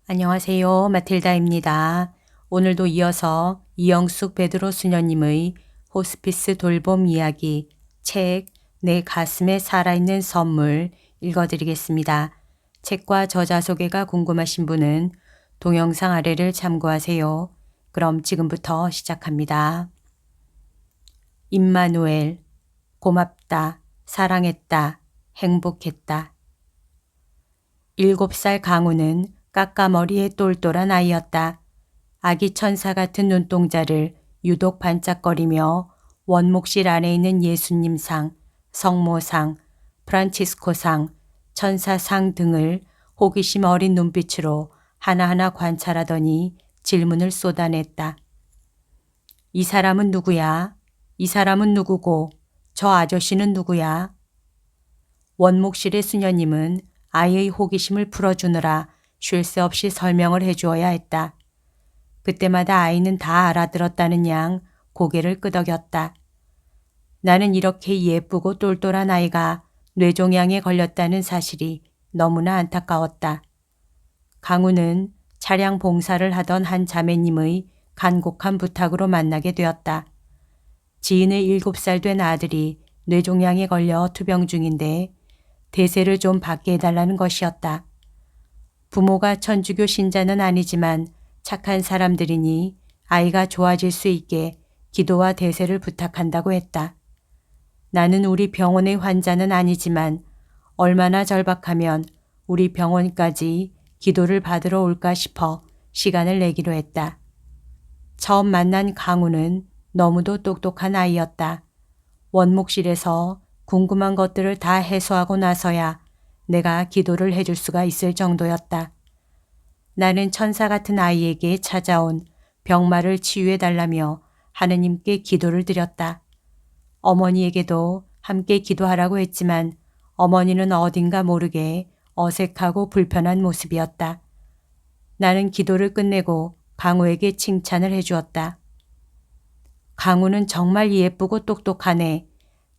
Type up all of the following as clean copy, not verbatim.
안녕하세요. 마틸다입니다. 오늘도 이어서 이영숙 베드로 수녀님의 호스피스 돌봄 이야기 책 내 가슴에 살아있는 선물 읽어드리겠습니다. 책과 저자 소개가 궁금하신 분은 동영상 아래를 참고하세요. 그럼 지금부터 시작합니다. 임마누엘, 고맙다, 사랑했다, 행복했다. 7살 강우는 까까머리의 똘똘한 아이였다. 아기 천사 같은 눈동자를 유독 반짝거리며 원목실 안에 있는 예수님상, 성모상, 프란치스코상, 천사상 등을 호기심 어린 눈빛으로 하나하나 관찰하더니 질문을 쏟아냈다. 이 사람은 누구야? 이 사람은 누구고 저 아저씨는 누구야? 원목실의 수녀님은 아이의 호기심을 풀어주느라 쉴 새 없이 설명을 해주어야 했다. 그때마다 아이는 다 알아들었다는 양 고개를 끄덕였다. 나는 이렇게 예쁘고 똘똘한 아이가 뇌종양에 걸렸다는 사실이 너무나 안타까웠다. 강우는 차량 봉사를 하던 한 자매님의 간곡한 부탁으로 만나게 되었다. 지인의 7살 된 아들이 뇌종양에 걸려 투병 중인데 대세를 좀 받게 해달라는 것이었다. 부모가 천주교 신자는 아니지만 착한 사람들이니 아이가 좋아질 수 있게 기도와 대세를 부탁한다고 했다. 나는 우리 병원의 환자는 아니지만 얼마나 절박하면 우리 병원까지 기도를 받으러 올까 싶어 시간을 내기로 했다. 처음 만난 강우는 너무도 똑똑한 아이였다. 원목실에서 궁금한 것들을 다 해소하고 나서야 내가 기도를 해줄 수가 있을 정도였다. 나는 천사 같은 아이에게 찾아온 병마를 치유해달라며 하느님께 기도를 드렸다. 어머니에게도 함께 기도하라고 했지만 어머니는 어딘가 모르게 어색하고 불편한 모습이었다. 나는 기도를 끝내고 강우에게 칭찬을 해주었다. 강우는 정말 예쁘고 똑똑하네.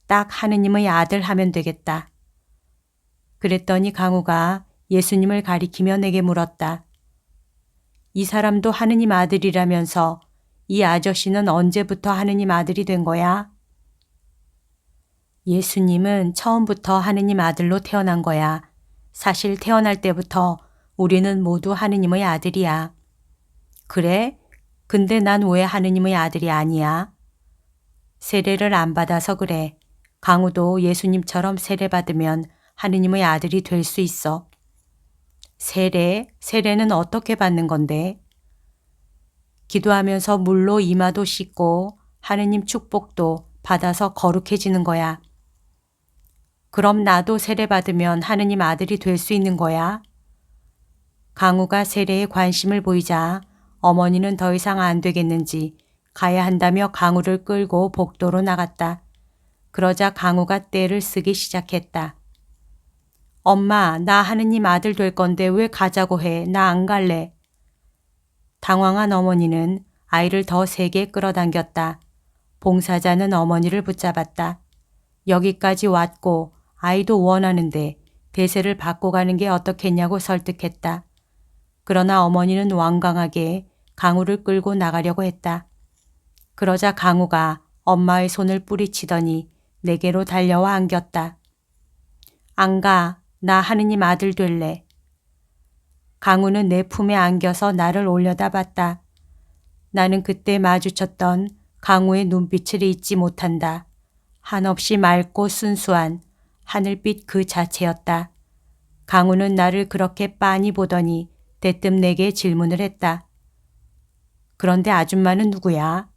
딱 하느님의 아들 하면 되겠다. 그랬더니 강우가 예수님을 가리키며 내게 물었다. 이 사람도 하느님 아들이라면서 이 아저씨는 언제부터 하느님 아들이 된 거야? 예수님은 처음부터 하느님 아들로 태어난 거야. 사실 태어날 때부터 우리는 모두 하느님의 아들이야. 그래? 근데 난 왜 하느님의 아들이 아니야? 세례를 안 받아서 그래. 강우도 예수님처럼 세례받으면 하느님의 아들이 될 수 있어. 세례? 세례는 어떻게 받는 건데? 기도하면서 물로 이마도 씻고 하느님 축복도 받아서 거룩해지는 거야. 그럼 나도 세례받으면 하느님 아들이 될 수 있는 거야? 강우가 세례에 관심을 보이자 어머니는 더 이상 안 되겠는지 가야 한다며 강우를 끌고 복도로 나갔다. 그러자 강우가 떼를 쓰기 시작했다. 엄마, 나 하느님 아들 될 건데 왜 가자고 해? 나 안 갈래. 당황한 어머니는 아이를 더 세게 끌어당겼다. 봉사자는 어머니를 붙잡았다. 여기까지 왔고 아이도 원하는데 대세를 받고 가는 게 어떻겠냐고 설득했다. 그러나 어머니는 완강하게 강우를 끌고 나가려고 했다. 그러자 강우가 엄마의 손을 뿌리치더니 내게로 달려와 안겼다. 안 가. 나 하느님 아들 될래. 강우는 내 품에 안겨서 나를 올려다봤다. 나는 그때 마주쳤던 강우의 눈빛을 잊지 못한다. 한없이 맑고 순수한 하늘빛 그 자체였다. 강우는 나를 그렇게 빤히 보더니 대뜸 내게 질문을 했다. 그런데 아줌마는 누구야?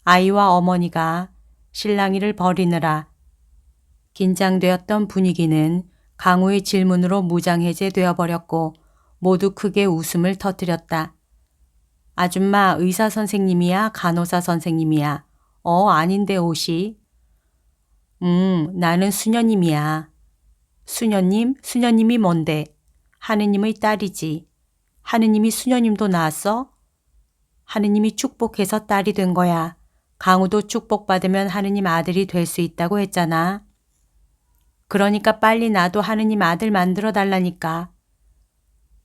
아이와 어머니가 실랑이를 벌이느라 긴장되었던 분위기는 강우의 질문으로 무장해제되어 버렸고 모두 크게 웃음을 터뜨렸다. 아줌마 의사 선생님이야? 간호사 선생님이야? 아닌데 옷이? 나는 수녀님이야. 수녀님? 수녀님이 뭔데? 하느님의 딸이지. 하느님이 수녀님도 낳았어? 하느님이 축복해서 딸이 된 거야. 강우도 축복받으면 하느님 아들이 될 수 있다고 했잖아. 그러니까 빨리 나도 하느님 아들 만들어 달라니까.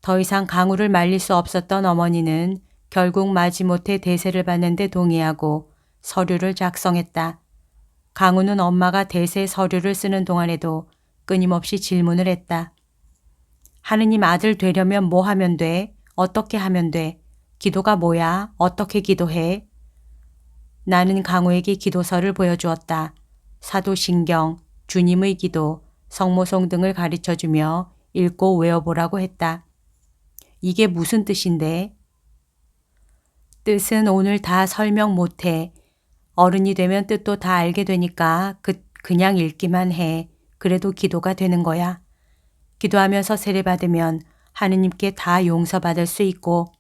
더 이상 강우를 말릴 수 없었던 어머니는 결국 마지못해 대세를 받는데 동의하고 서류를 작성했다. 강우는 엄마가 대세 서류를 쓰는 동안에도 끊임없이 질문을 했다. 하느님 아들 되려면 뭐 하면 돼? 어떻게 하면 돼? 기도가 뭐야? 어떻게 기도해? 나는 강우에게 기도서를 보여주었다. 사도신경, 주님의 기도, 성모송 등을 가르쳐주며 읽고 외워보라고 했다. 이게 무슨 뜻인데? 뜻은 오늘 다 설명 못해. 어른이 되면 뜻도 다 알게 되니까 그냥 읽기만 해. 그래도 기도가 되는 거야. 기도하면서 세례받으면 하느님께 다 용서받을 수 있고.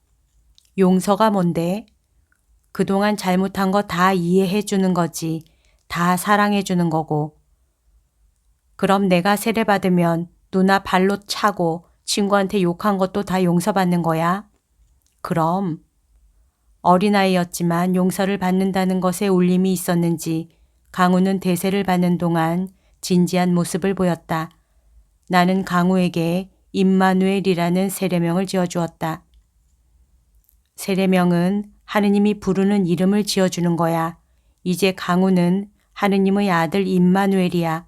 용서가 뭔데? 그동안 잘못한 거 다 이해해 주는 거지. 다 사랑해 주는 거고. 그럼 내가 세례받으면 누나 발로 차고 친구한테 욕한 것도 다 용서받는 거야? 그럼. 어린아이였지만 용서를 받는다는 것에 울림이 있었는지 강우는 대세를 받는 동안 진지한 모습을 보였다. 나는 강우에게 임마누엘이라는 세례명을 지어주었다. 세례명은 하느님이 부르는 이름을 지어주는 거야. 이제 강우는 하느님의 아들 임마누엘이야.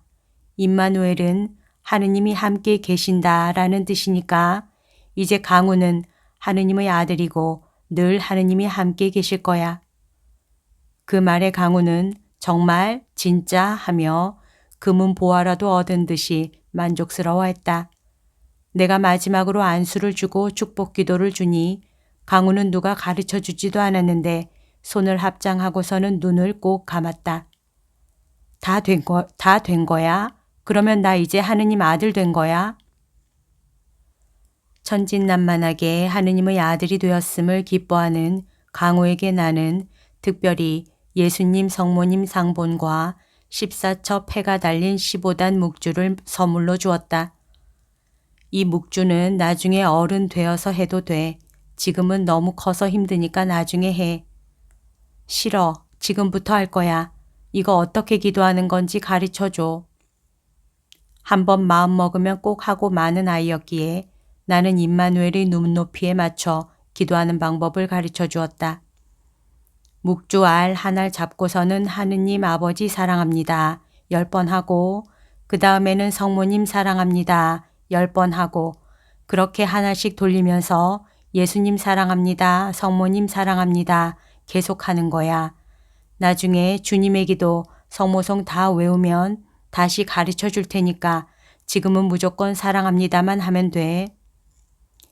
임마누엘은 하느님이 함께 계신다라는 뜻이니까 이제 강우는 하느님의 아들이고 늘 하느님이 함께 계실 거야. 그 말에 강우는 정말 진짜 하며 금은 보화라도 얻은 듯이 만족스러워했다. 내가 마지막으로 안수를 주고 축복 기도를 주니 강우는 누가 가르쳐 주지도 않았는데 손을 합장하고서는 눈을 꼭 감았다. 다 된 거야? 그러면 나 이제 하느님 아들 된 거야? 천진난만하게 하느님의 아들이 되었음을 기뻐하는 강우에게 나는 특별히 예수님 성모님 상본과 14첩 패가 달린 15단 묵주를 선물로 주었다. 이 묵주는 나중에 어른 되어서 해도 돼. 지금은 너무 커서 힘드니까 나중에 해. 싫어. 지금부터 할 거야. 이거 어떻게 기도하는 건지 가르쳐줘. 한번 마음 먹으면 꼭 하고 마는 아이였기에 나는 임마누엘의 눈높이에 맞춰 기도하는 방법을 가르쳐 주었다. 묵주 알 하나를 잡고서는 하느님 아버지 사랑합니다. 10번 하고 그 다음에는 성모님 사랑합니다. 10번 하고 그렇게 하나씩 돌리면서 예수님 사랑합니다. 성모님 사랑합니다. 계속하는 거야. 나중에 주님의 기도, 성모송 다 외우면 다시 가르쳐 줄 테니까 지금은 무조건 사랑합니다만 하면 돼.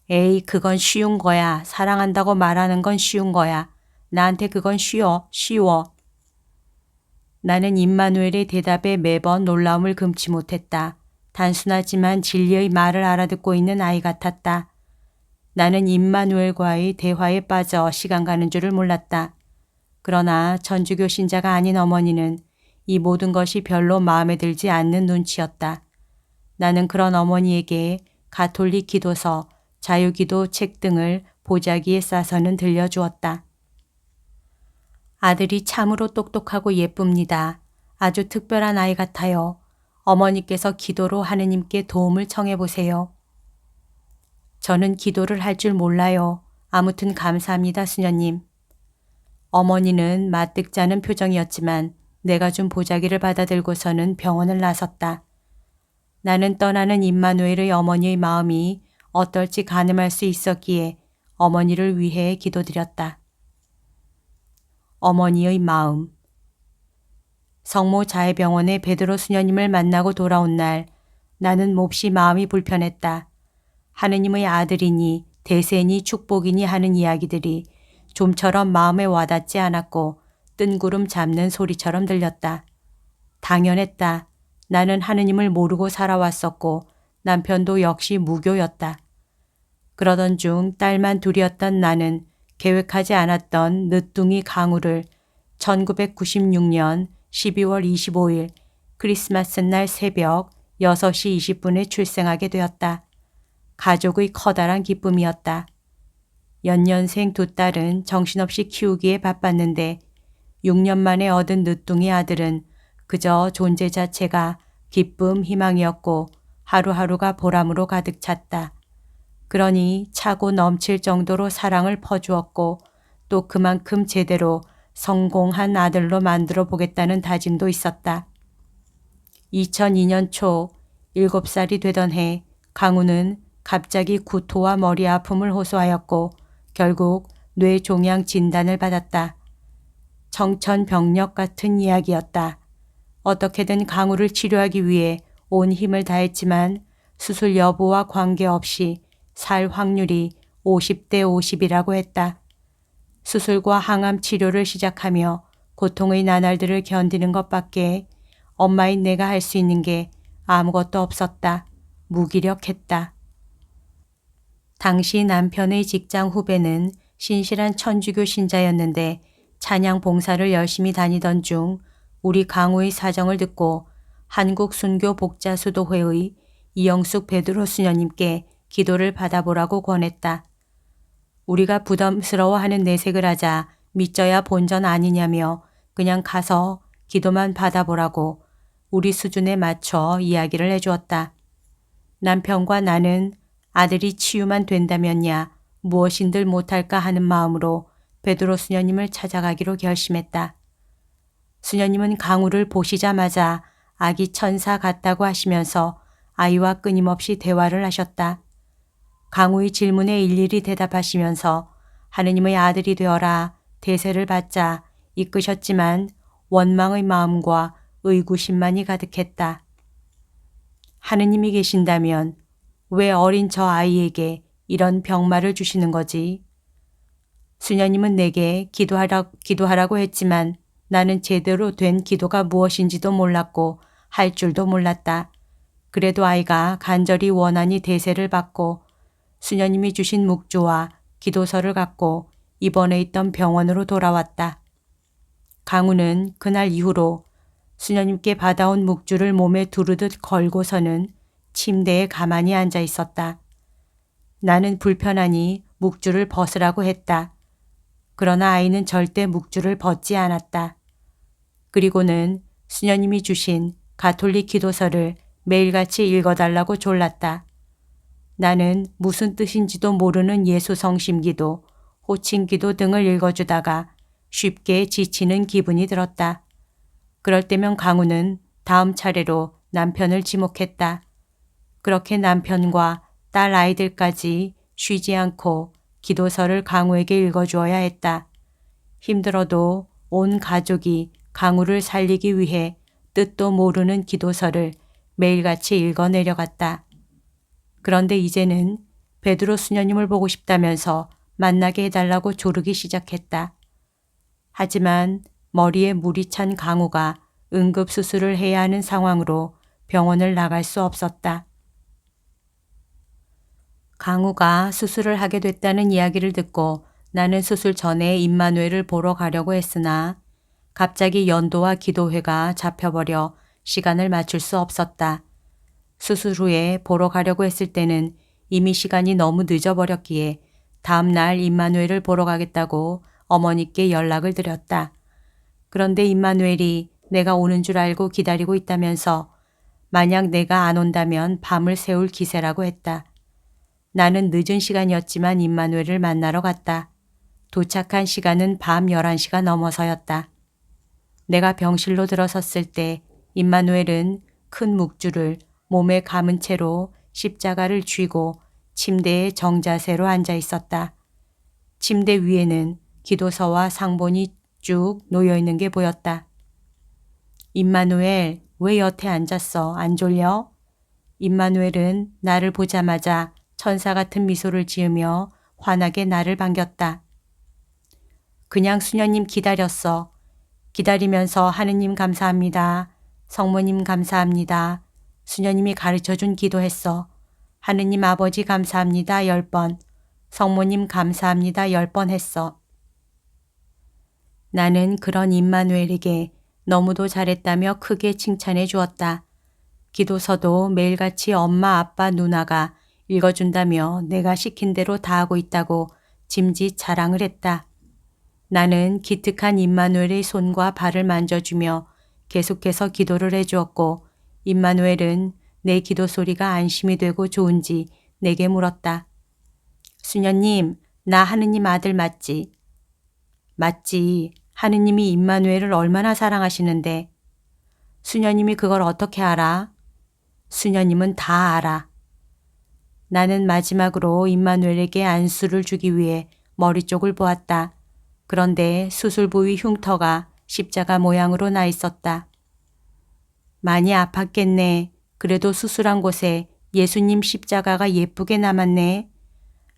에이, 그건 쉬운 거야. 사랑한다고 말하는 건 쉬운 거야. 나한테 그건 쉬워. 나는 임마누엘의 대답에 매번 놀라움을 금치 못했다. 단순하지만 진리의 말을 알아듣고 있는 아이 같았다. 나는 임마누엘과의 대화에 빠져 시간 가는 줄을 몰랐다. 그러나 천주교 신자가 아닌 어머니는 이 모든 것이 별로 마음에 들지 않는 눈치였다. 나는 그런 어머니에게 가톨릭 기도서, 자유기도 책 등을 보자기에 싸서는 들려주었다. 아들이 참으로 똑똑하고 예쁩니다. 아주 특별한 아이 같아요. 어머니께서 기도로 하느님께 도움을 청해보세요. 저는 기도를 할 줄 몰라요. 아무튼 감사합니다, 수녀님. 어머니는 마뜩잖은 표정이었지만 내가 준 보자기를 받아들고서는 병원을 나섰다. 나는 떠나는 임마누엘의 어머니의 마음이 어떨지 가늠할 수 있었기에 어머니를 위해 기도드렸다. 어머니의 마음. 성모 자해병원에 베드로 수녀님을 만나고 돌아온 날 나는 몹시 마음이 불편했다. 하느님의 아들이니 대세니 축복이니 하는 이야기들이 좀처럼 마음에 와닿지 않았고 뜬구름 잡는 소리처럼 들렸다. 당연했다. 나는 하느님을 모르고 살아왔었고 남편도 역시 무교였다. 그러던 중 딸만 둘이었던 나는 계획하지 않았던 늦둥이 강우를 1996년 12월 25일 크리스마스 날 새벽 6시 20분에 출생하게 되었다. 가족의 커다란 기쁨이었다. 연년생 두 딸은 정신없이 키우기에 바빴는데 6년 만에 얻은 늦둥이 아들은 그저 존재 자체가 기쁨, 희망이었고 하루하루가 보람으로 가득 찼다. 그러니 차고 넘칠 정도로 사랑을 퍼주었고 또 그만큼 제대로 성공한 아들로 만들어 보겠다는 다짐도 있었다. 2002년 초 7살이 되던 해 강우는 갑자기 구토와 머리 아픔을 호소하였고 결국 뇌종양 진단을 받았다. 청천벽력 같은 이야기였다. 어떻게든 강우를 치료하기 위해 온 힘을 다했지만 수술 여부와 관계없이 살 확률이 50대 50이라고 했다. 수술과 항암 치료를 시작하며 고통의 나날들을 견디는 것밖에 엄마인 내가 할 수 있는 게 아무것도 없었다. 무기력했다. 당시 남편의 직장 후배는 신실한 천주교 신자였는데 찬양 봉사를 열심히 다니던 중 우리 강우의 사정을 듣고 한국순교복자수도회의 이영숙 베드로 수녀님께 기도를 받아보라고 권했다. 우리가 부담스러워하는 내색을 하자 믿져야 본전 아니냐며 그냥 가서 기도만 받아보라고 우리 수준에 맞춰 이야기를 해주었다. 남편과 나는 아들이 치유만 된다면야 무엇인들 못할까 하는 마음으로 베드로 수녀님을 찾아가기로 결심했다. 수녀님은 강우를 보시자마자 아기 천사 같다고 하시면서 아이와 끊임없이 대화를 하셨다. 강우의 질문에 일일이 대답하시면서 하느님의 아들이 되어라 대세를 받자 이끄셨지만 원망의 마음과 의구심만이 가득했다. 하느님이 계신다면 왜 어린 저 아이에게 이런 병마를 주시는 거지? 수녀님은 내게 기도하라고 했지만 나는 제대로 된 기도가 무엇인지도 몰랐고 할 줄도 몰랐다. 그래도 아이가 간절히 원하니 대세를 받고 수녀님이 주신 묵주와 기도서를 갖고 입원해 있던 병원으로 돌아왔다. 강우는 그날 이후로 수녀님께 받아온 묵주를 몸에 두르듯 걸고서는 침대에 가만히 앉아 있었다. 나는 불편하니 묵주를 벗으라고 했다. 그러나 아이는 절대 묵주를 벗지 않았다. 그리고는 수녀님이 주신 가톨릭 기도서를 매일같이 읽어달라고 졸랐다. 나는 무슨 뜻인지도 모르는 예수 성심기도, 호칭기도 등을 읽어주다가 쉽게 지치는 기분이 들었다. 그럴 때면 강우는 다음 차례로 남편을 지목했다. 그렇게 남편과 딸 아이들까지 쉬지 않고 기도서를 강우에게 읽어주어야 했다. 힘들어도 온 가족이 강우를 살리기 위해 뜻도 모르는 기도서를 매일같이 읽어내려갔다. 그런데 이제는 베드로 수녀님을 보고 싶다면서 만나게 해달라고 조르기 시작했다. 하지만 머리에 물이 찬 강우가 응급수술을 해야 하는 상황으로 병원을 나갈 수 없었다. 강우가 수술을 하게 됐다는 이야기를 듣고 나는 수술 전에 임마누엘을 보러 가려고 했으나 갑자기 연도와 기도회가 잡혀버려 시간을 맞출 수 없었다. 수술 후에 보러 가려고 했을 때는 이미 시간이 너무 늦어버렸기에 다음 날 임마누엘을 보러 가겠다고 어머니께 연락을 드렸다. 그런데 임마누엘이 내가 오는 줄 알고 기다리고 있다면서 만약 내가 안 온다면 밤을 새울 기세라고 했다. 나는 늦은 시간이었지만 임마누엘을 만나러 갔다. 도착한 시간은 밤 11시가 넘어서였다. 내가 병실로 들어섰을 때 임마누엘은 큰 묵주를 몸에 감은 채로 십자가를 쥐고 침대에 정자세로 앉아 있었다. 침대 위에는 기도서와 상본이 쭉 놓여있는 게 보였다. 임마누엘, 왜 여태 앉았어? 안 졸려? 임마누엘은 나를 보자마자 천사 같은 미소를 지으며 환하게 나를 반겼다. 그냥 수녀님 기다렸어. 기다리면서 하느님 감사합니다. 성모님 감사합니다. 수녀님이 가르쳐준 기도했어. 하느님 아버지 감사합니다 10번. 성모님 감사합니다 10번 했어. 나는 그런 임마누엘에게 너무도 잘했다며 크게 칭찬해 주었다. 기도서도 매일같이 엄마, 아빠, 누나가 읽어준다며 내가 시킨 대로 다 하고 있다고 짐짓 자랑을 했다. 나는 기특한 임마누엘의 손과 발을 만져주며 계속해서 기도를 해주었고 임마누엘은 내 기도 소리가 안심이 되고 좋은지 내게 물었다. 수녀님, 나 하느님 아들 맞지? 맞지. 하느님이 임마누엘을 얼마나 사랑하시는데. 수녀님이 그걸 어떻게 알아? 수녀님은 다 알아. 나는 마지막으로 임마누엘에게 안수를 주기 위해 머리 쪽을 보았다. 그런데 수술 부위 흉터가 십자가 모양으로 나 있었다. 많이 아팠겠네. 그래도 수술한 곳에 예수님 십자가가 예쁘게 남았네.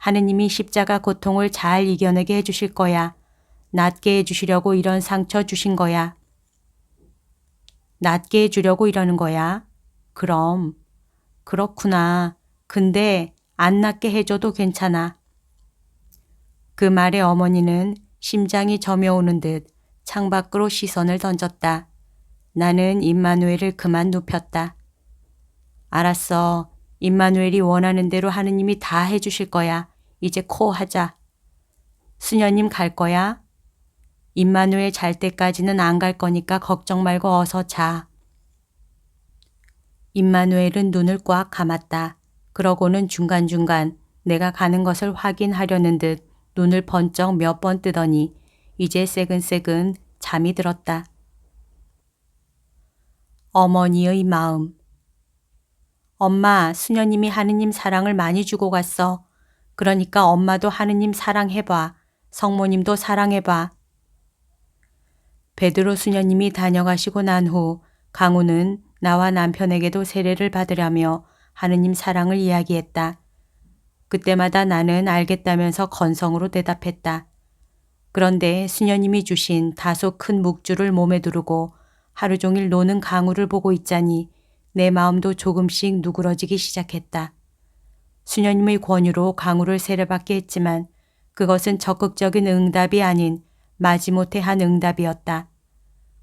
하느님이 십자가 고통을 잘 이겨내게 해주실 거야. 낫게 해주시려고 이런 상처 주신 거야. 낫게 해주려고 이러는 거야? 그럼. 그렇구나. 근데 안 낫게 해줘도 괜찮아. 그 말에 어머니는 심장이 저며오는 듯 창밖으로 시선을 던졌다. 나는 임마누엘을 그만 눕혔다. 알았어. 임마누엘이 원하는 대로 하느님이 다 해주실 거야. 이제 코 하자. 수녀님 갈 거야? 임마누엘 잘 때까지는 안 갈 거니까 걱정 말고 어서 자. 임마누엘은 눈을 꽉 감았다. 그러고는 중간중간 내가 가는 것을 확인하려는 듯 눈을 번쩍 몇 번 뜨더니 이제 새근새근 잠이 들었다. 어머니의 마음. 엄마, 수녀님이 하느님 사랑을 많이 주고 갔어. 그러니까 엄마도 하느님 사랑해봐. 성모님도 사랑해봐. 베드로 수녀님이 다녀가시고 난 후 강우는 나와 남편에게도 세례를 받으라며 하느님 사랑을 이야기했다. 그때마다 나는 알겠다면서 건성으로 대답했다. 그런데 수녀님이 주신 다소 큰 묵주를 몸에 두르고 하루 종일 노는 강우를 보고 있자니 내 마음도 조금씩 누그러지기 시작했다. 수녀님의 권유로 강우를 세례받게 했지만 그것은 적극적인 응답이 아닌 마지못해 한 응답이었다.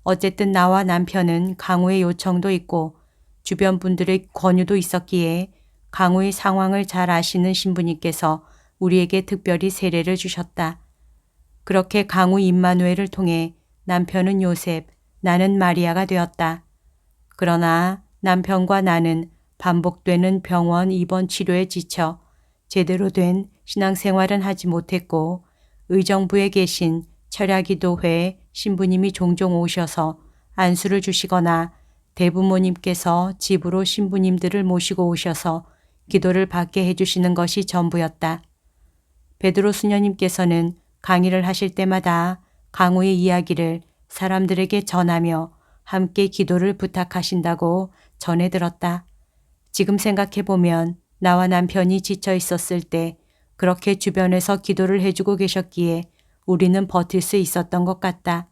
어쨌든 나와 남편은 강우의 요청도 있고 주변 분들의 권유도 있었기에 강우의 상황을 잘 아시는 신부님께서 우리에게 특별히 세례를 주셨다. 그렇게 강우 임마누엘을 통해 남편은 요셉, 나는 마리아가 되었다. 그러나 남편과 나는 반복되는 병원 입원 치료에 지쳐 제대로 된 신앙생활은 하지 못했고 의정부에 계신 철야기도회 신부님이 종종 오셔서 안수를 주시거나 대부모님께서 집으로 신부님들을 모시고 오셔서 기도를 받게 해주시는 것이 전부였다. 베드로 수녀님께서는 강의를 하실 때마다 강우의 이야기를 사람들에게 전하며 함께 기도를 부탁하신다고 전해 들었다. 지금 생각해보면 나와 남편이 지쳐 있었을 때 그렇게 주변에서 기도를 해주고 계셨기에 우리는 버틸 수 있었던 것 같다.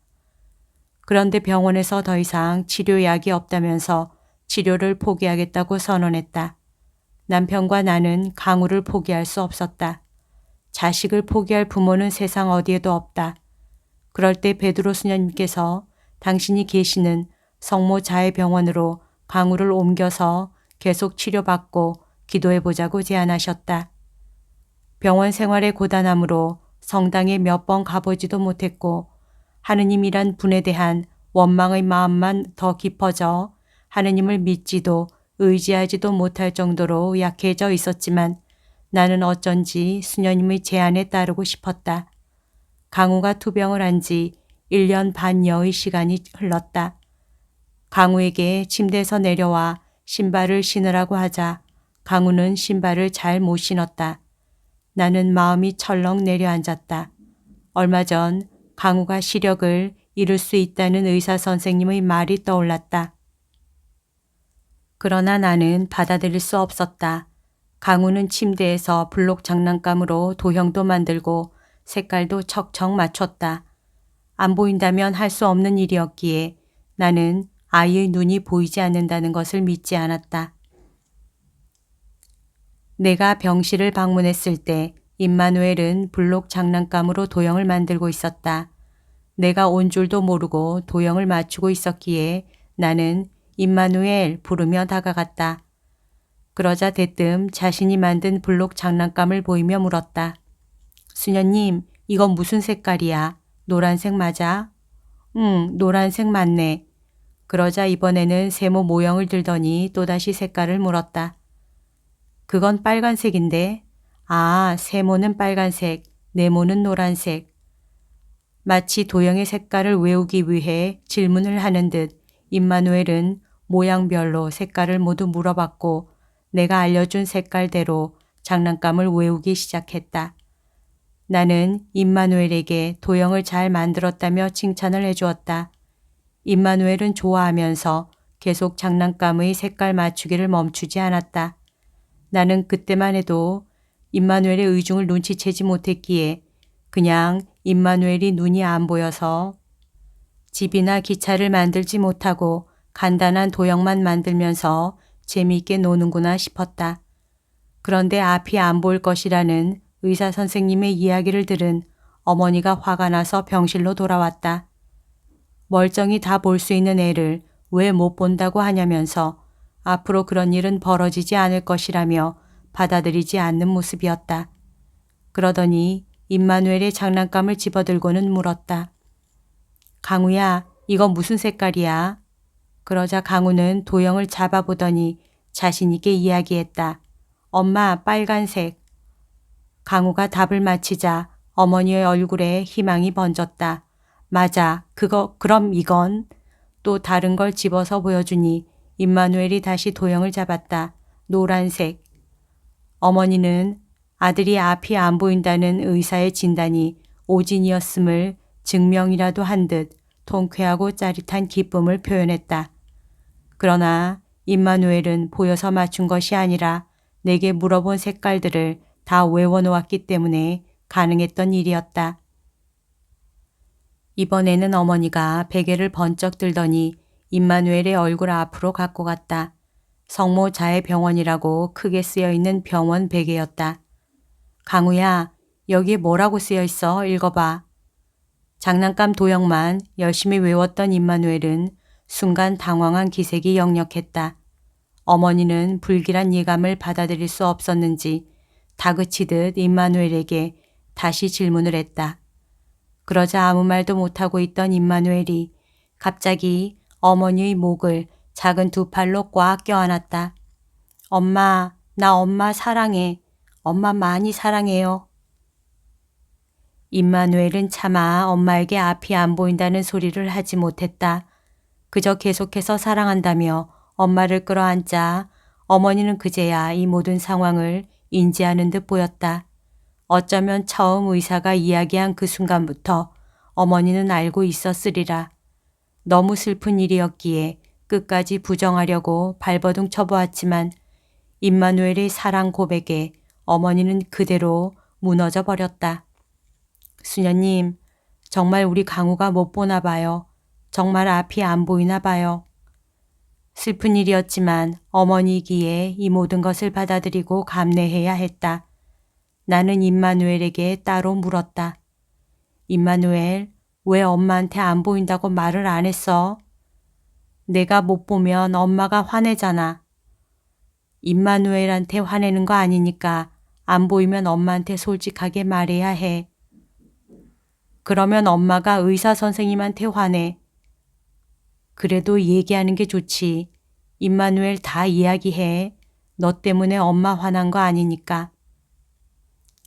그런데 병원에서 더 이상 치료약이 없다면서 치료를 포기하겠다고 선언했다. 남편과 나는 강우를 포기할 수 없었다. 자식을 포기할 부모는 세상 어디에도 없다. 그럴 때 베드로 수녀님께서 당신이 계시는 성모 자해병원으로 강우를 옮겨서 계속 치료받고 기도해보자고 제안하셨다. 병원 생활의 고단함으로 성당에 몇 번 가보지도 못했고 하느님이란 분에 대한 원망의 마음만 더 깊어져 하느님을 믿지도 의지하지도 못할 정도로 약해져 있었지만 나는 어쩐지 수녀님의 제안에 따르고 싶었다. 강우가 투병을 한 지 1년 반여의 시간이 흘렀다. 강우에게 침대에서 내려와 신발을 신으라고 하자 강우는 신발을 잘 못 신었다. 나는 마음이 철렁 내려앉았다. 얼마 전 강우가 시력을 잃을 수 있다는 의사 선생님의 말이 떠올랐다. 그러나 나는 받아들일 수 없었다. 강우는 침대에서 블록 장난감으로 도형도 만들고 색깔도 척척 맞췄다. 안 보인다면 할 수 없는 일이었기에 나는 아이의 눈이 보이지 않는다는 것을 믿지 않았다. 내가 병실을 방문했을 때 임마누엘은 블록 장난감으로 도형을 만들고 있었다. 내가 온 줄도 모르고 도형을 맞추고 있었기에 나는 임마누엘 부르며 다가갔다. 그러자 대뜸 자신이 만든 블록 장난감을 보이며 물었다. 수녀님, 이건 무슨 색깔이야? 노란색 맞아? 응, 노란색 맞네. 그러자 이번에는 세모 모형을 들더니 또다시 색깔을 물었다. 그건 빨간색인데? 아, 세모는 빨간색, 네모는 노란색. 마치 도형의 색깔을 외우기 위해 질문을 하는 듯 임마누엘은 모양별로 색깔을 모두 물어봤고 내가 알려준 색깔대로 장난감을 외우기 시작했다. 나는 임마누엘에게 도형을 잘 만들었다며 칭찬을 해주었다. 임마누엘은 좋아하면서 계속 장난감의 색깔 맞추기를 멈추지 않았다. 나는 그때만 해도 임마누엘의 의중을 눈치채지 못했기에 그냥 임마누엘이 눈이 안 보여서 집이나 기차를 만들지 못하고 간단한 도형만 만들면서 재미있게 노는구나 싶었다. 그런데 앞이 안 보일 것이라는 의사 선생님의 이야기를 들은 어머니가 화가 나서 병실로 돌아왔다. 멀쩡히 다 볼 수 있는 애를 왜 못 본다고 하냐면서 앞으로 그런 일은 벌어지지 않을 것이라며 받아들이지 않는 모습이었다. 그러더니 임마누엘의 장난감을 집어들고는 물었다. 강우야, 이거 무슨 색깔이야? 그러자 강우는 도형을 잡아보더니 자신있게 이야기했다. 엄마, 빨간색. 강우가 답을 마치자 어머니의 얼굴에 희망이 번졌다. 맞아, 그럼 이건? 또 다른 걸 집어서 보여주니 임마누엘이 다시 도형을 잡았다. 노란색. 어머니는 아들이 앞이 안 보인다는 의사의 진단이 오진이었음을 증명이라도 한 듯 통쾌하고 짜릿한 기쁨을 표현했다. 그러나 임마누엘은 보여서 맞춘 것이 아니라 내게 물어본 색깔들을 다 외워놓았기 때문에 가능했던 일이었다. 이번에는 어머니가 베개를 번쩍 들더니 임마누엘의 얼굴 앞으로 갖고 갔다. 성모 자해병원이라고 크게 쓰여있는 병원 베개였다. 강우야, 여기에 뭐라고 쓰여있어? 읽어봐. 장난감 도형만 열심히 외웠던 임마누엘은 순간 당황한 기색이 역력했다. 어머니는 불길한 예감을 받아들일 수 없었는지 다그치듯 임마누엘에게 다시 질문을 했다. 그러자 아무 말도 못하고 있던 임마누엘이 갑자기 어머니의 목을 작은 두 팔로 꽉 껴안았다. 엄마, 나 엄마 사랑해. 엄마 많이 사랑해요. 임마누엘은 차마 엄마에게 앞이 안 보인다는 소리를 하지 못했다. 그저 계속해서 사랑한다며 엄마를 끌어안자 어머니는 그제야 이 모든 상황을 인지하는 듯 보였다. 어쩌면 처음 의사가 이야기한 그 순간부터 어머니는 알고 있었으리라. 너무 슬픈 일이었기에 끝까지 부정하려고 발버둥 쳐보았지만 임마누엘의 사랑 고백에 어머니는 그대로 무너져 버렸다. 수녀님, 정말 우리 강우가 못 보나 봐요. 정말 앞이 안 보이나 봐요. 슬픈 일이었지만 어머니이기에 이 모든 것을 받아들이고 감내해야 했다. 나는 임마누엘에게 따로 물었다. 임마누엘, 왜 엄마한테 안 보인다고 말을 안 했어? 내가 못 보면 엄마가 화내잖아. 임마누엘한테 화내는 거 아니니까 안 보이면 엄마한테 솔직하게 말해야 해. 그러면 엄마가 의사 선생님한테 화내. 그래도 얘기하는 게 좋지. 임마누엘 다 이야기해. 너 때문에 엄마 화난 거 아니니까.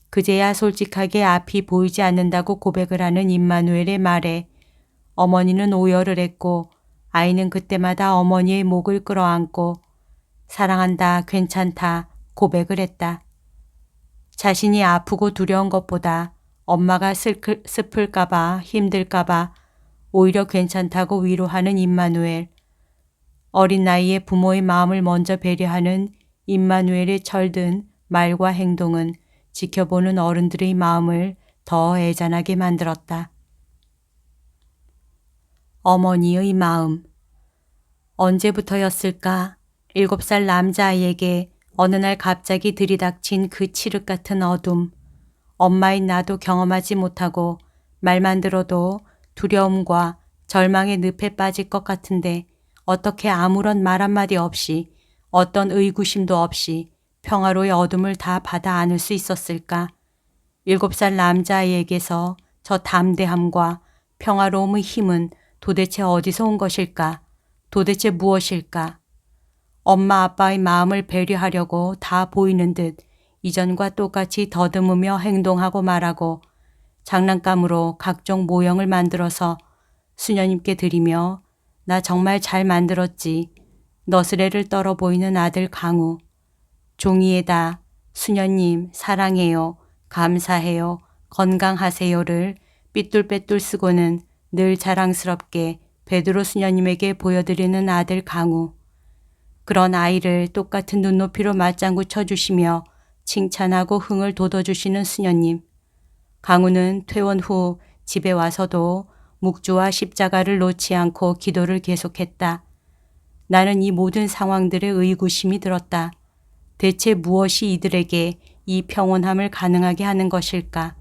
그제야 솔직하게 앞이 보이지 않는다고 고백을 하는 임마누엘의 말에 어머니는 오열을 했고 아이는 그때마다 어머니의 목을 끌어안고 사랑한다, 괜찮다 고백을 했다. 자신이 아프고 두려운 것보다 엄마가 슬플까봐 힘들까봐 오히려 괜찮다고 위로하는 임마누엘. 어린 나이에 부모의 마음을 먼저 배려하는 임마누엘의 철든 말과 행동은 지켜보는 어른들의 마음을 더 애잔하게 만들었다. 어머니의 마음. 언제부터였을까? 7살 남자아이에게 어느 날 갑자기 들이닥친 그 칠흑 같은 어둠. 엄마인 나도 경험하지 못하고 말만 들어도 두려움과 절망의 늪에 빠질 것 같은데 어떻게 아무런 말 한마디 없이 어떤 의구심도 없이 평화로의 어둠을 다 받아 안을 수 있었을까? 7살 남자아이에게서 저 담대함과 평화로움의 힘은 도대체 어디서 온 것일까? 도대체 무엇일까? 엄마 아빠의 마음을 배려하려고 다 보이는 듯 이전과 똑같이 더듬으며 행동하고 말하고 장난감으로 각종 모형을 만들어서 수녀님께 드리며 나 정말 잘 만들었지. 너스레를 떨어 보이는 아들 강우. 종이에다 수녀님 사랑해요. 감사해요. 건강하세요를 삐뚤빼뚤 쓰고는 늘 자랑스럽게 베드로 수녀님에게 보여드리는 아들 강우. 그런 아이를 똑같은 눈높이로 맞장구 쳐주시며 칭찬하고 흥을 돋워주시는 수녀님. 강우는 퇴원 후 집에 와서도 묵주와 십자가를 놓지 않고 기도를 계속했다. 나는 이 모든 상황들에 의구심이 들었다. 대체 무엇이 이들에게 이 평온함을 가능하게 하는 것일까?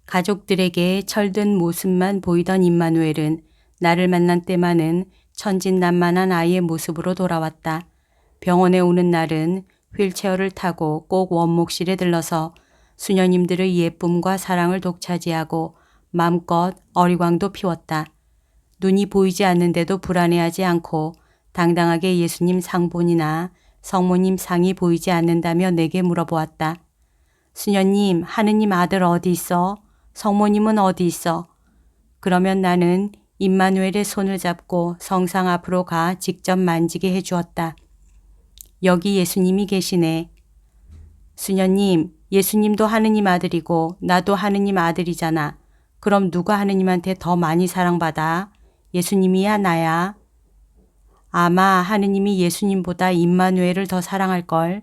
가족들에게 철든 모습만 보이던 임마누엘은 나를 만난 때만은 천진난만한 아이의 모습으로 돌아왔다. 병원에 오는 날은 휠체어를 타고 꼭 원목실에 들러서 수녀님들의 예쁨과 사랑을 독차지하고 마음껏 어리광도 피웠다. 눈이 보이지 않는데도 불안해하지 않고 당당하게 예수님 상본이나 성모님 상이 보이지 않는다며 내게 물어보았다. 수녀님, 하느님 아들 어디 있어? 성모님은 어디 있어? 그러면 나는 임마누엘의 손을 잡고 성상 앞으로 가 직접 만지게 해주었다. 여기 예수님이 계시네. 수녀님, 예수님도 하느님 아들이고 나도 하느님 아들이잖아. 그럼 누가 하느님한테 더 많이 사랑받아? 예수님이야 나야? 아마 하느님이 예수님보다 임마누엘을 더 사랑할걸.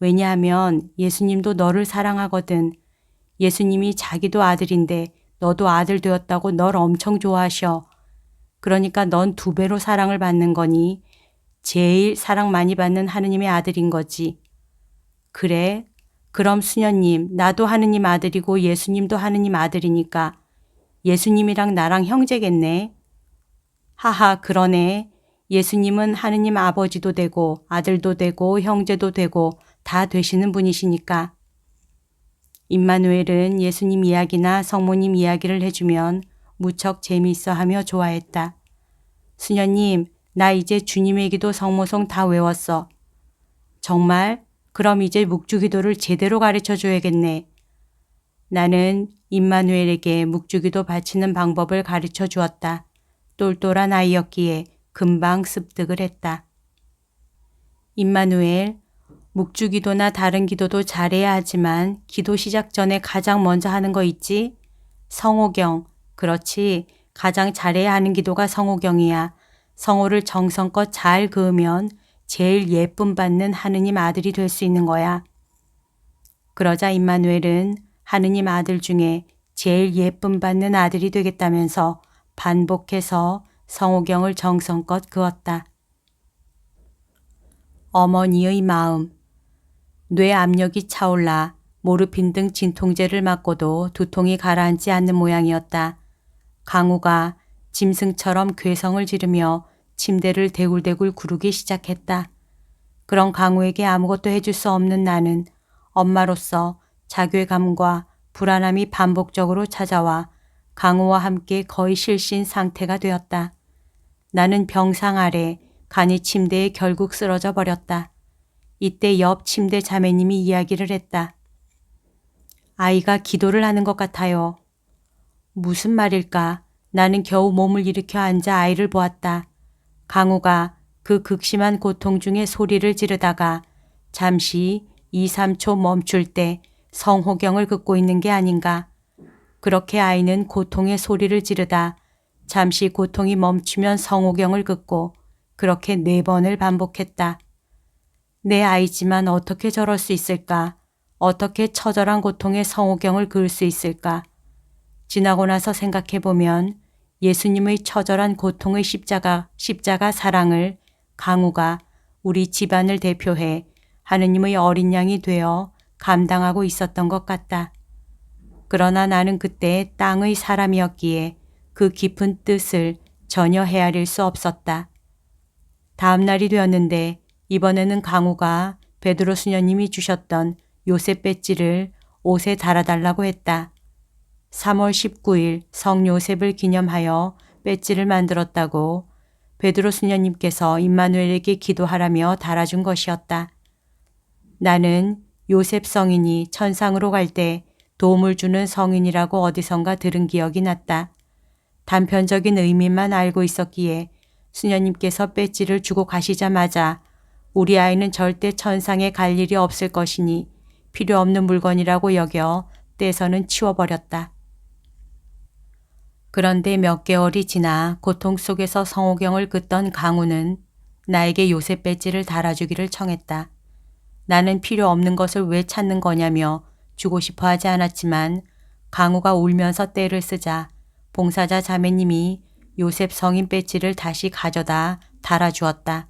왜냐하면 예수님도 너를 사랑하거든. 예수님이 자기도 아들인데 너도 아들 되었다고 널 엄청 좋아하셔. 그러니까 넌 2배로 사랑을 받는 거니 제일 사랑 많이 받는 하느님의 아들인 거지. 그래? 그럼 수녀님, 나도 하느님 아들이고 예수님도 하느님 아들이니까 예수님이랑 나랑 형제겠네. 하하, 그러네. 예수님은 하느님 아버지도 되고 아들도 되고 형제도 되고 다 되시는 분이시니까. 임마누엘은 예수님 이야기나 성모님 이야기를 해주면 무척 재미있어 하며 좋아했다. 수녀님, 나 이제 주님의 기도 성모송 다 외웠어. 정말? 그럼 이제 묵주기도를 제대로 가르쳐 줘야겠네. 나는 임마누엘에게 묵주기도 바치는 방법을 가르쳐 주었다. 똘똘한 아이였기에 금방 습득을 했다. 임마누엘, 묵주기도나 다른 기도도 잘해야 하지만 기도 시작 전에 가장 먼저 하는 거 있지? 성호경. 그렇지. 가장 잘해야 하는 기도가 성호경이야. 성호를 정성껏 잘 그으면 제일 예쁨 받는 하느님 아들이 될 수 있는 거야. 그러자 임마누엘은 하느님 아들 중에 제일 예쁨 받는 아들이 되겠다면서 반복해서 성호경을 정성껏 그었다. 어머니의 마음. 뇌 압력이 차올라 모르핀 등 진통제를 맞고도 두통이 가라앉지 않는 모양이었다. 강우가 짐승처럼 괴성을 지르며 침대를 대굴대굴 구르기 시작했다. 그런 강우에게 아무것도 해줄 수 없는 나는 엄마로서 자괴감과 불안함이 반복적으로 찾아와 강우와 함께 거의 실신 상태가 되었다. 나는 병상 아래 간이 침대에 결국 쓰러져 버렸다. 이때 옆 침대 자매님이 이야기를 했다. 아이가 기도를 하는 것 같아요. 무슨 말일까? 나는 겨우 몸을 일으켜 앉아 아이를 보았다. 강우가 그 극심한 고통 중에 소리를 지르다가 잠시 2, 3초 멈출 때 성호경을 긋고 있는 게 아닌가. 그렇게 아이는 고통의 소리를 지르다 잠시 고통이 멈추면 성호경을 긋고 그렇게 4번을 반복했다. 내 아이지만 어떻게 저럴 수 있을까? 어떻게 처절한 고통의 성호경을 그을 수 있을까? 지나고 나서 생각해보면 예수님의 처절한 고통의 십자가 사랑을 강우가 우리 집안을 대표해 하느님의 어린 양이 되어 감당하고 있었던 것 같다. 그러나 나는 그때 땅의 사람이었기에 그 깊은 뜻을 전혀 헤아릴 수 없었다. 다음 날이 되었는데 이번에는 강우가 베드로 수녀님이 주셨던 요셉 배지를 옷에 달아달라고 했다. 3월 19일 성요셉을 기념하여 배지를 만들었다고 베드로 수녀님께서 임마누엘에게 기도하라며 달아준 것이었다. 나는 요셉 성인이 천상으로 갈 때 도움을 주는 성인이라고 어디선가 들은 기억이 났다. 단편적인 의미만 알고 있었기에 수녀님께서 배지를 주고 가시자마자 우리 아이는 절대 천상에 갈 일이 없을 것이니 필요 없는 물건이라고 여겨 떼서는 치워버렸다. 그런데 몇 개월이 지나 고통 속에서 성호경을 긋던 강우는 나에게 요셉 배지를 달아주기를 청했다. 나는 필요 없는 것을 왜 찾는 거냐며 주고 싶어 하지 않았지만 강우가 울면서 떼를 쓰자 봉사자 자매님이 요셉 성인 배지를 다시 가져다 달아주었다.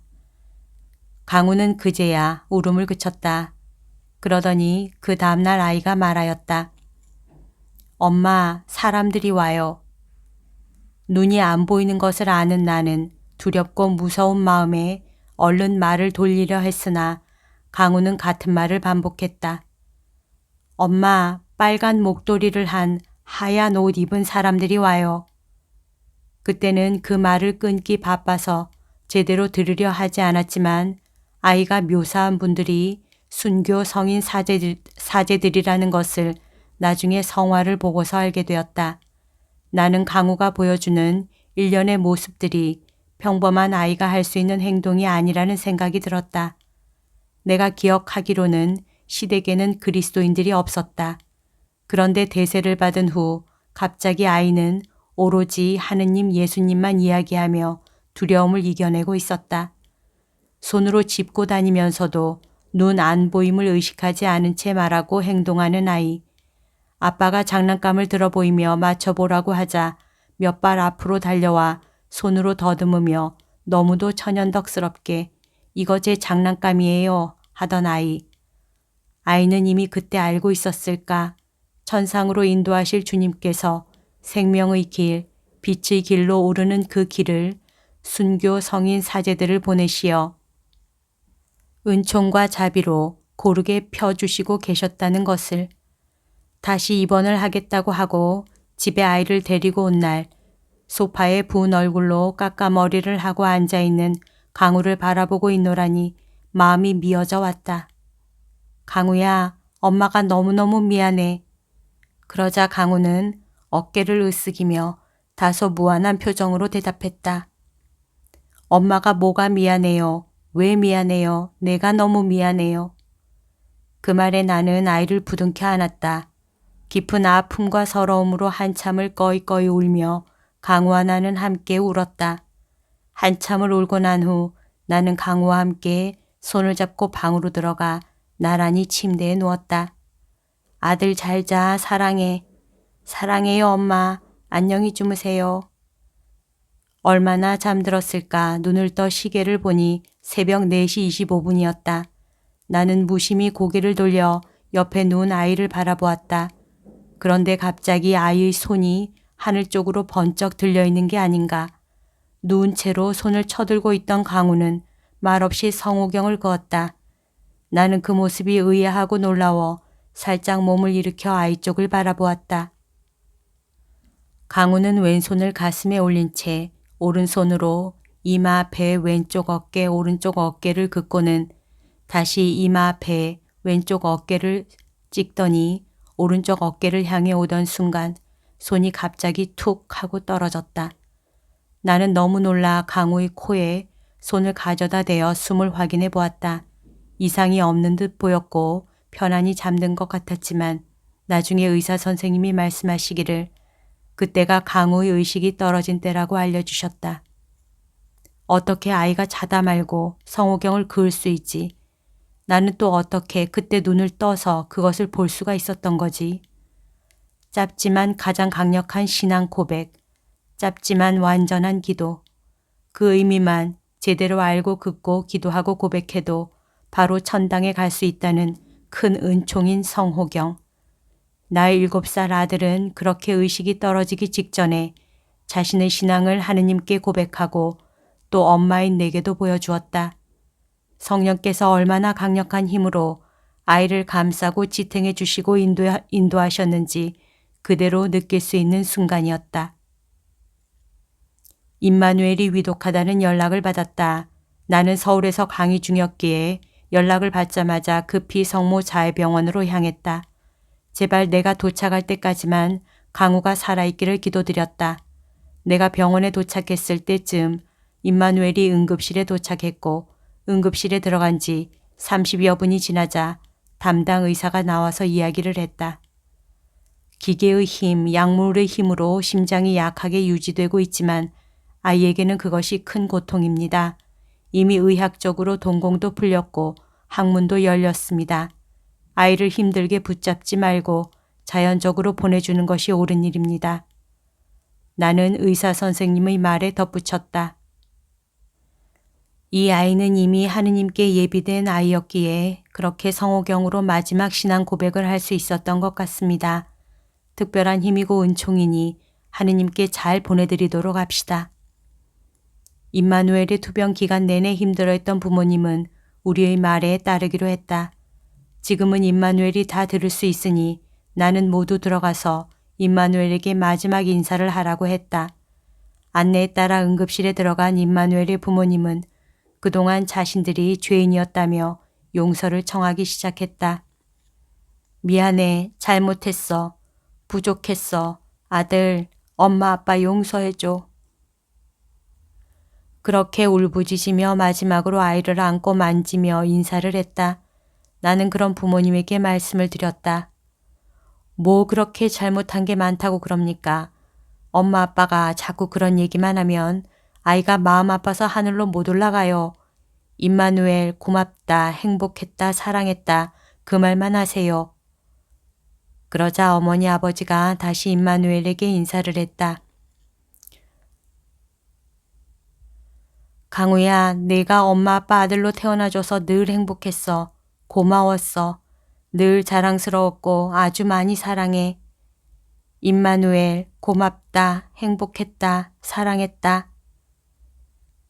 강우는 그제야 울음을 그쳤다. 그러더니 그 다음날 아이가 말하였다. 엄마, 사람들이 와요. 눈이 안 보이는 것을 아는 나는 두렵고 무서운 마음에 얼른 말을 돌리려 했으나 강우는 같은 말을 반복했다. 엄마, 빨간 목도리를 한 하얀 옷 입은 사람들이 와요. 그때는 그 말을 끊기 바빠서 제대로 들으려 하지 않았지만 아이가 묘사한 분들이 순교 성인 사제들이라는 것을 나중에 성화를 보고서 알게 되었다. 나는 강우가 보여주는 일련의 모습들이 평범한 아이가 할 수 있는 행동이 아니라는 생각이 들었다. 내가 기억하기로는 시댁에는 그리스도인들이 없었다. 그런데 대세를 받은 후 갑자기 아이는 오로지 하느님 예수님만 이야기하며 두려움을 이겨내고 있었다. 손으로 짚고 다니면서도 눈 안 보임을 의식하지 않은 채 말하고 행동하는 아이. 아빠가 장난감을 들어 보이며 맞춰보라고 하자 몇 발 앞으로 달려와 손으로 더듬으며 너무도 천연덕스럽게 이거 제 장난감이에요 하던 아이. 아이는 이미 그때 알고 있었을까? 천상으로 인도하실 주님께서 생명의 길, 빛의 길로 오르는 그 길을 순교 성인 사제들을 보내시어 은총과 자비로 고르게 펴주시고 계셨다는 것을. 다시 입원을 하겠다고 하고 집에 아이를 데리고 온 날 소파에 부은 얼굴로 깎아머리를 하고 앉아있는 강우를 바라보고 있노라니 마음이 미어져 왔다. 강우야, 엄마가 너무너무 미안해. 그러자 강우는 어깨를 으쓱이며 다소 무안한 표정으로 대답했다. 엄마가 뭐가 미안해요? 왜 미안해요? 내가 너무 미안해요. 그 말에 나는 아이를 부둥켜 안았다. 깊은 아픔과 서러움으로 한참을 꺼이꺼이 울며 강우와 나는 함께 울었다. 한참을 울고 난 후 나는 강우와 함께 손을 잡고 방으로 들어가 나란히 침대에 누웠다. 아들 잘 자, 사랑해. 사랑해요, 엄마. 안녕히 주무세요. 얼마나 잠들었을까. 눈을 떠 시계를 보니 새벽 4시 25분이었다. 나는 무심히 고개를 돌려 옆에 누운 아이를 바라보았다. 그런데 갑자기 아이의 손이 하늘 쪽으로 번쩍 들려있는 게 아닌가. 누운 채로 손을 쳐들고 있던 강우는 말없이 성호경을 그었다. 나는 그 모습이 의아하고 놀라워 살짝 몸을 일으켜 아이 쪽을 바라보았다. 강우는 왼손을 가슴에 올린 채 오른손으로 이마, 배, 왼쪽 어깨, 오른쪽 어깨를 긋고는 다시 이마, 배, 왼쪽 어깨를 찍더니 오른쪽 어깨를 향해 오던 순간 손이 갑자기 툭 하고 떨어졌다. 나는 너무 놀라 강우의 코에 손을 가져다 대어 숨을 확인해 보았다. 이상이 없는 듯 보였고 편안히 잠든 것 같았지만 나중에 의사 선생님이 말씀하시기를 그때가 강우의 의식이 떨어진 때라고 알려주셨다. 어떻게 아이가 자다 말고 성호경을 그을 수 있지? 나는 또 어떻게 그때 눈을 떠서 그것을 볼 수가 있었던 거지? 짧지만 가장 강력한 신앙 고백, 짧지만 완전한 기도. 그 의미만 제대로 알고 긋고 기도하고 고백해도 바로 천당에 갈 수 있다는 큰 은총인 성호경. 나의 7살 아들은 그렇게 의식이 떨어지기 직전에 자신의 신앙을 하느님께 고백하고 또 엄마인 내게도 보여주었다. 성령께서 얼마나 강력한 힘으로 아이를 감싸고 지탱해 주시고 인도하셨는지 그대로 느낄 수 있는 순간이었다. 임마누엘이 위독하다는 연락을 받았다. 나는 서울에서 강의 중이었기에 연락을 받자마자 급히 성모 자해병원으로 향했다. 제발 내가 도착할 때까지만 강우가 살아있기를 기도드렸다. 내가 병원에 도착했을 때쯤 임마누엘이 응급실에 도착했고 응급실에 들어간 지 30여 분이 지나자 담당 의사가 나와서 이야기를 했다. 기계의 힘, 약물의 힘으로 심장이 약하게 유지되고 있지만 아이에게는 그것이 큰 고통입니다. 이미 의학적으로 동공도 풀렸고 항문도 열렸습니다. 아이를 힘들게 붙잡지 말고 자연적으로 보내주는 것이 옳은 일입니다. 나는 의사 선생님의 말에 덧붙였다. 이 아이는 이미 하느님께 예비된 아이였기에 그렇게 성호경으로 마지막 신앙 고백을 할 수 있었던 것 같습니다. 특별한 힘이고 은총이니 하느님께 잘 보내드리도록 합시다. 임마누엘의 투병 기간 내내 힘들어했던 부모님은 우리의 말에 따르기로 했다. 지금은 임마누엘이 다 들을 수 있으니 나는 모두 들어가서 임마누엘에게 마지막 인사를 하라고 했다. 안내에 따라 응급실에 들어간 임마누엘의 부모님은 그동안 자신들이 죄인이었다며 용서를 청하기 시작했다. 미안해, 잘못했어, 부족했어, 아들, 엄마 아빠 용서해줘. 그렇게 울부짖으며 마지막으로 아이를 안고 만지며 인사를 했다. 나는 그런 부모님에게 말씀을 드렸다. 뭐 그렇게 잘못한 게 많다고 그럽니까? 엄마 아빠가 자꾸 그런 얘기만 하면 아이가 마음 아파서 하늘로 못 올라가요. 임마누엘 고맙다, 행복했다, 사랑했다 그 말만 하세요. 그러자 어머니 아버지가 다시 임마누엘에게 인사를 했다. 강우야, 내가 엄마 아빠 아들로 태어나줘서 늘 행복했어. 고마웠어. 늘 자랑스러웠고 아주 많이 사랑해. 임마누엘, 고맙다, 행복했다, 사랑했다.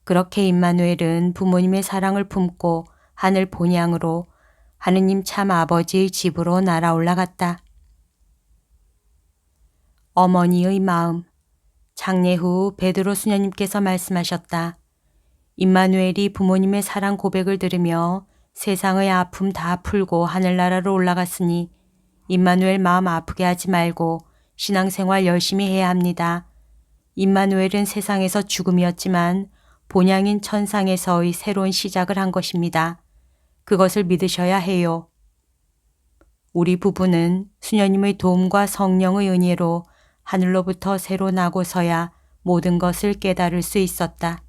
그렇게 임마누엘은 부모님의 사랑을 품고 하늘 본향으로 하느님 참 아버지의 집으로 날아 올라갔다. 어머니의 마음. 장례 후 베드로 수녀님께서 말씀하셨다. 임마누엘이 부모님의 사랑 고백을 들으며 세상의 아픔 다 풀고 하늘나라로 올라갔으니 임마누엘 마음 아프게 하지 말고 신앙생활 열심히 해야 합니다. 임마누엘은 세상에서 죽음이었지만 본향인 천상에서의 새로운 시작을 한 것입니다. 그것을 믿으셔야 해요. 우리 부부는 수녀님의 도움과 성령의 은혜로 하늘로부터 새로 나고서야 모든 것을 깨달을 수 있었다.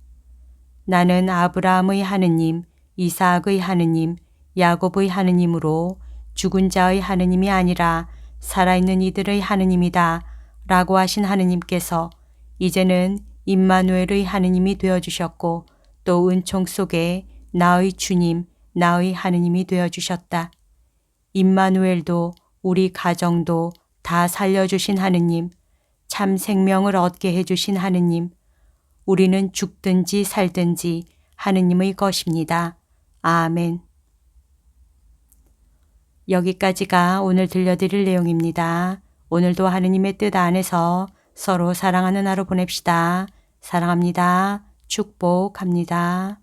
나는 아브라함의 하느님, 이삭의 하느님, 야곱의 하느님으로 죽은 자의 하느님이 아니라 살아있는 이들의 하느님이다 라고 하신 하느님께서 이제는 임마누엘의 하느님이 되어주셨고 또 은총 속에 나의 주님, 나의 하느님이 되어주셨다. 임마누엘도 우리 가정도 다 살려주신 하느님, 참 생명을 얻게 해주신 하느님, 우리는 죽든지 살든지 하느님의 것입니다. 아멘. 여기까지가 오늘 들려드릴 내용입니다. 오늘도 하느님의 뜻 안에서 서로 사랑하는 하루 보냅시다. 사랑합니다. 축복합니다.